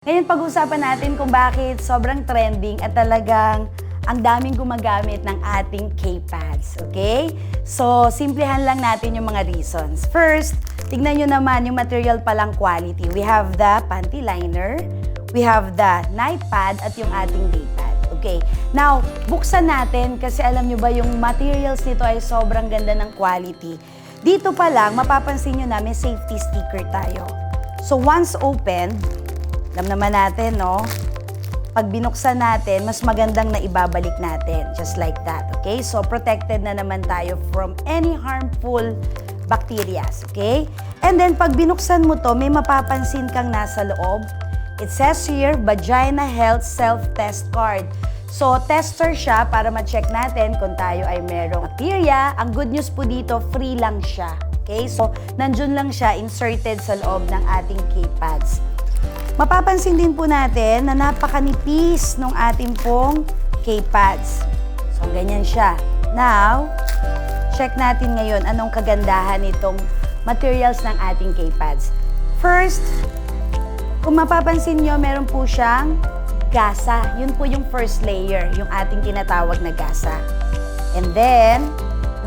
Ngayon pag-usapan natin kung bakit sobrang trending at talagang ang daming gumagamit ng ating K-pads, okay? So, simplihan lang natin yung mga reasons. First, tignan nyo naman yung material palang quality. We have the panty liner, we have the night pad at yung ating day pad. Okay. Now, buksan natin kasi alam nyo ba yung materials nito ay sobrang ganda ng quality. Dito pa lang, mapapansin nyo na may safety sticker tayo. So, once opened, alam naman natin, no? Pag binuksan natin, mas magandang na ibabalik natin. Just like that, okay? So, protected na naman tayo from any harmful bacteria, okay? And then, pag binuksan mo to, may mapapansin kang nasa loob. It says here, Vagina Health Self-Test Card. So, tester siya para ma-check natin kung tayo ay merong bacteria. Ang good news po dito, free lang siya. Okay? So, nandun lang siya inserted sa loob ng ating K-pads. Mapapansin din po natin na napakanipis ng ating pong K-pads. So, ganyan siya. Now, check natin ngayon anong kagandahan nitong materials ng ating K-pads. First, kung mapapansin nyo, meron po siyang gasa. Yun po yung first layer, yung ating tinatawag na gasa. And then,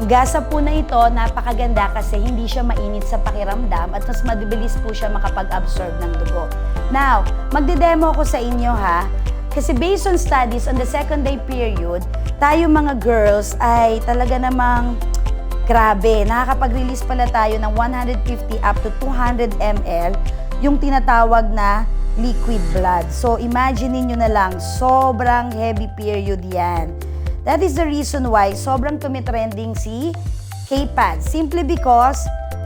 yung gasa po na ito, napakaganda kasi hindi siya mainit sa pakiramdam at mas madibilis po siya makapag-absorb ng dugo. Now, magde-demo ko sa inyo ha, kasi based on studies on the second day period, tayo mga girls ay talaga namang grabe. Nakakapag-release pala tayo ng 150 up to 200 ml yung tinatawag na liquid blood. So, imagine niyo na lang, sobrang heavy period yan. That is the reason why sobrang tumitrending si K-pads. Simply because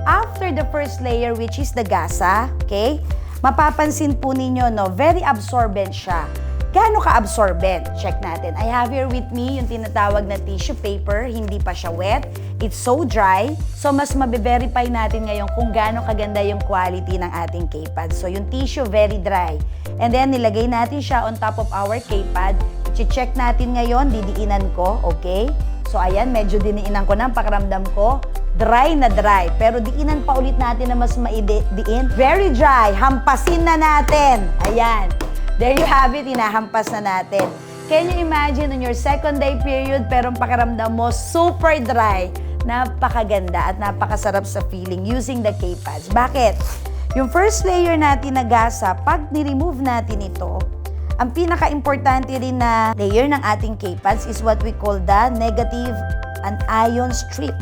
after the first layer, which is the gasa, okay, mapapansin po ninyo, no, very absorbent siya. Gaano ka-absorbent? Check natin. I have here with me yung tinatawag na tissue paper. Hindi pa siya wet. It's so dry. So, mas mabe-verify natin ngayon kung gaano kaganda yung quality ng ating K-pad. So, yung tissue, very dry. And then, nilagay natin siya on top of our K-pad. I-check natin ngayon, didiinan ko, okay? So, ayan, medyo diniinan ko na. Pakiramdam ko, dry na dry. Pero diinan pa ulit natin na mas maidiin. Very dry. Hampasin na natin. Ayan. There you have it, hinahampas na natin. Can you imagine on your second day period, pero ang pakiramdam mo super dry? Napakaganda at napakasarap sa feeling using the K-pads. Bakit? Yung first layer natin na gasa, pag ni-remove natin ito, ang pinaka-importante rin na layer ng ating K-pads is what we call the negative anion strip.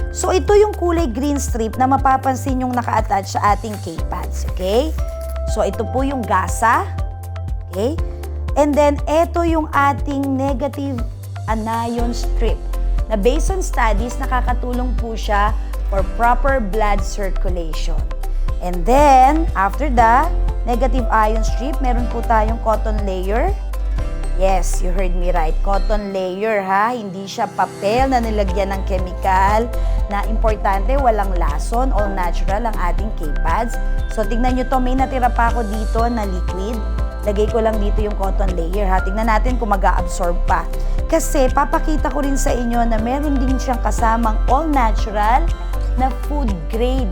So, ito yung kulay green strip na mapapansin yung naka-attach sa ating K-pads, okay? So, ito po yung gasa. Okay? And then, ito yung ating negative anion strip na based on studies, nakakatulong po siya for proper blood circulation. And then, after the negative ion strip, meron po tayong cotton layer. Yes, you heard me right. Cotton layer, ha? Hindi siya papel na nilagyan ng chemical na importante, walang lason, all natural ang ating K-pads. So, tignan nyo to, may natira pa ako dito na liquid. Lagay ko lang dito yung cotton layer, ha. Tingnan natin kung mag-a-absorb pa. Kasi papakita ko rin sa inyo na meron din siyang kasamang all-natural na food grade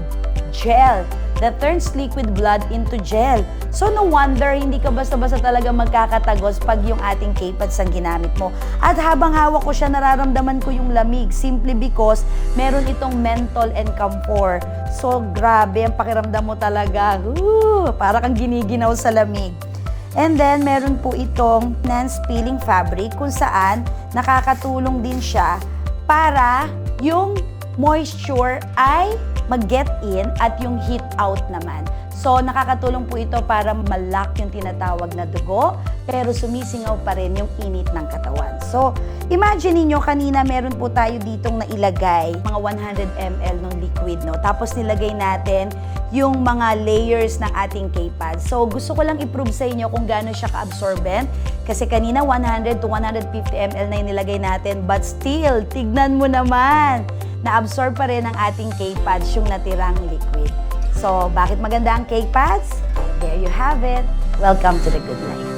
gel that turns liquid blood into gel. So no wonder hindi ka basta-basta talaga magkakatagos pag yung ating K-pads ang ginamit mo. At habang hawak ko siya, nararamdaman ko yung lamig simply because meron itong menthol and camphor. So grabe, ang pakiramdam mo talaga, para kang giniginaw sa lamig. And then, meron po itong non-spilling fabric kung saan nakakatulong din siya para yung moisture ay mag-get in at yung heat out naman. So, nakakatulong po ito para malak yung tinatawag na dugo, pero sumisingaw pa rin yung init ng katawan. So, imagine niyo kanina meron po tayo ditong nailagay, mga 100 ml ng liquid, no? Tapos nilagay natin yung mga layers ng ating K-pads. So, gusto ko lang i-prove sa inyo kung gaano siya ka-absorbent. Kasi kanina 100 to 150 ml na inilagay natin, but still, tignan mo naman, na-absorb pa rin ng ating K-pads yung natirang liquid. So, bakit maganda ang K-pads? There you have it. Welcome to the good life.